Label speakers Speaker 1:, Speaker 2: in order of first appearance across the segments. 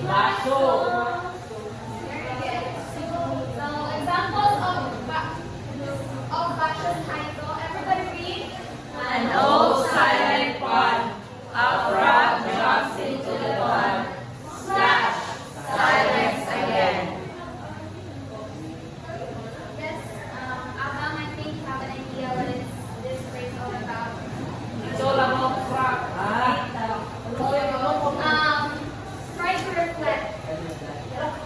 Speaker 1: An old silent pond, a frog jumps into the pond. Splash! Silence again.
Speaker 2: Yes, Abang, I think you have an idea what is this phrase all about.
Speaker 1: It's all about frog.
Speaker 2: Try to reflect.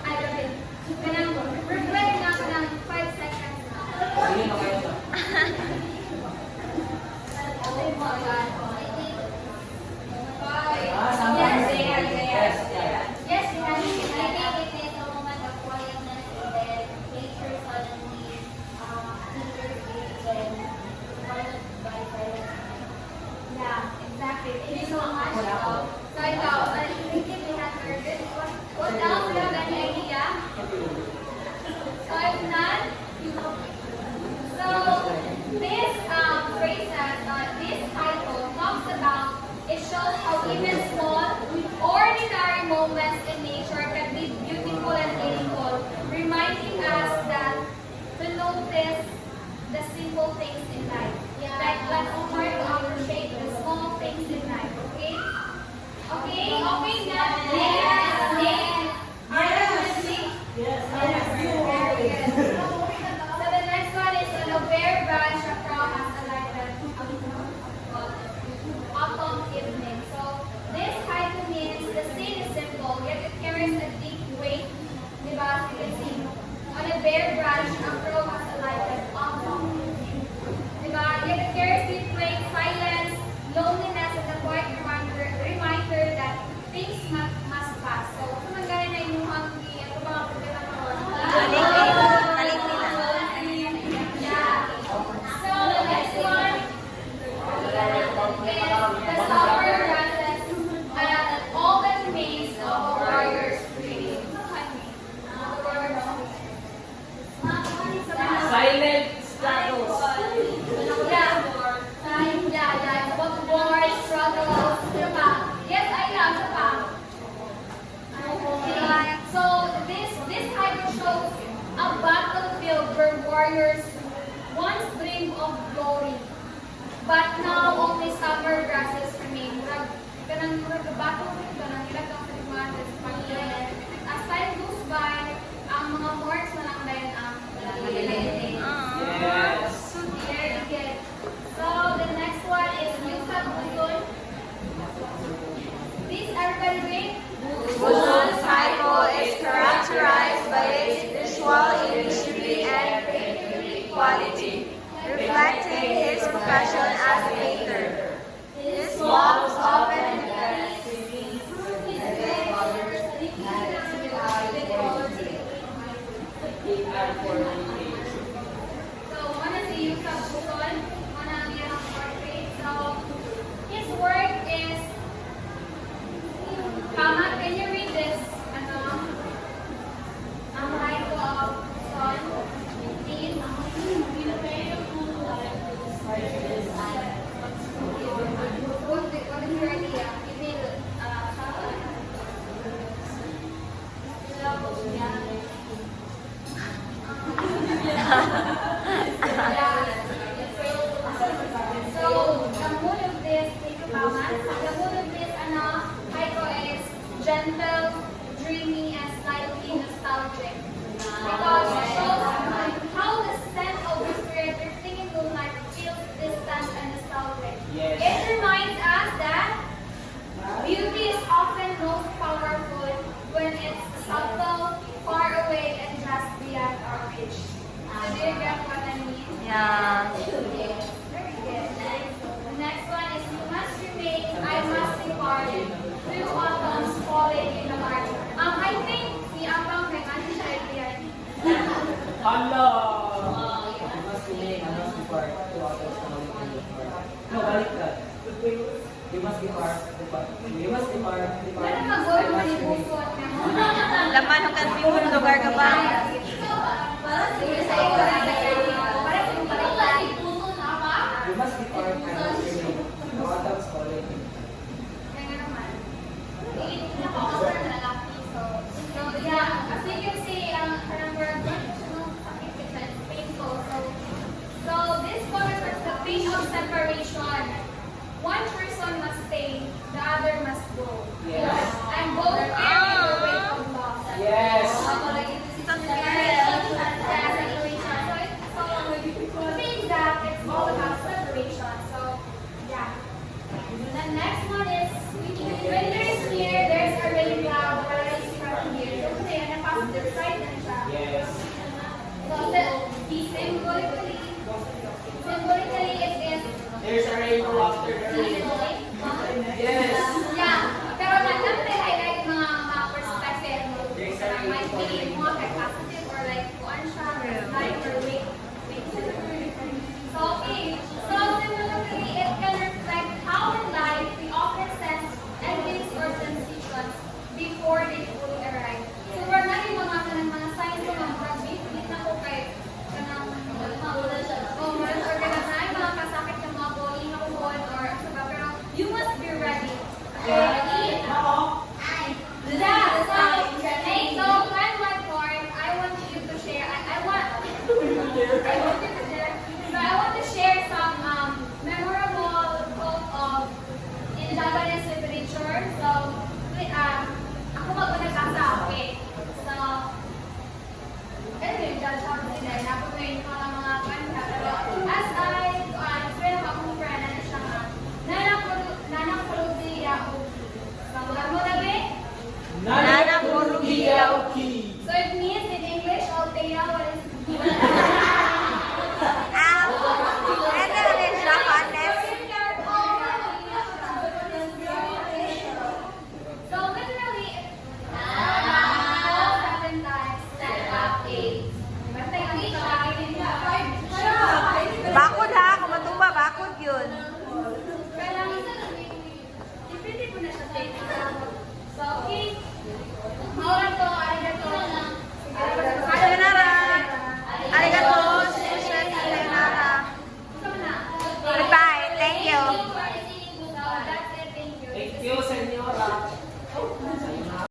Speaker 2: I don't think. Reflect na ako ng 5 seconds. Oh my God. Yes, yes, we have it. I think it is a moment of quietness and then nature suddenly intervenes and followed by silence. Yeah, exactly. Thank you so much. So ikaw, I think we have heard it. What else? Do you have any idea? So if not, so this phrase, this title talks about, it shows how even small, ordinary moments in nature can be beautiful and meaningful, reminding us that to notice the simple things in life. Like let's try to appreciate the small things in life. Okay? Okay? Okay, now next. Are you listening? Yes. Very good. So the next one is a bare branch of frog has alighted autumn evening. So this title means the scene is simple, yet it carries a deep weight. Diba? As you can see, on a bare branch, a frog has alighted autumn. Diba? Yet it carries deep weight, silence, loneliness, and a quiet reminder that things must pass. So, kung magaling na inuhang ito mga problema ko. Yeah. So, the next one is the summer grasses and all that remains of a warrior's dream.
Speaker 1: Silent struggles.
Speaker 2: Yeah. It's about war, struggles. Yes, I know. So this title shows a battlefield where warriors once dreamed of glory, but now only summer grasses remain. Kanang battlefield ba nang ilang kang kalimutan sa pagkain. As time goes by, ang mga morts na nakadayan ang
Speaker 1: Yes.
Speaker 2: Very good. So the next one is Yusuf Buzon. Please everybody read.
Speaker 3: Buzon's cycle is characterized by its visual imagery and creative quality, reflecting his profession as a painter. His walks often
Speaker 2: So one is the Yusuf Buzon, one ang iyang portrait. So his work is Kama, can you read this? Ang title of Son, please. What is your idea? You mean, So, the mood of this, thank you, Mama. The mood of this, title is gentle, dreamy, and slightly nostalgic. Because it shows how the scent of the spirit drifting in moonlight feels distant and nostalgic.
Speaker 1: Yes.
Speaker 2: It reminds us that beauty is often most powerful when it's subtle, far away, and just beyond our reach. So do you get what I mean?
Speaker 3: Yeah.
Speaker 2: Very good. The next one is you must remain, I must depart. Through autumn's falling in the heart. I think si Abang may ano siya idea.
Speaker 1: Hello! You must remain, I must depart. No, balik ka. You must depart. You must depart.
Speaker 2: Ano mag-goal mo ni Busot ka mo?
Speaker 3: Laman ng kanting lugar ka ba?
Speaker 2: Sige sa ikaw.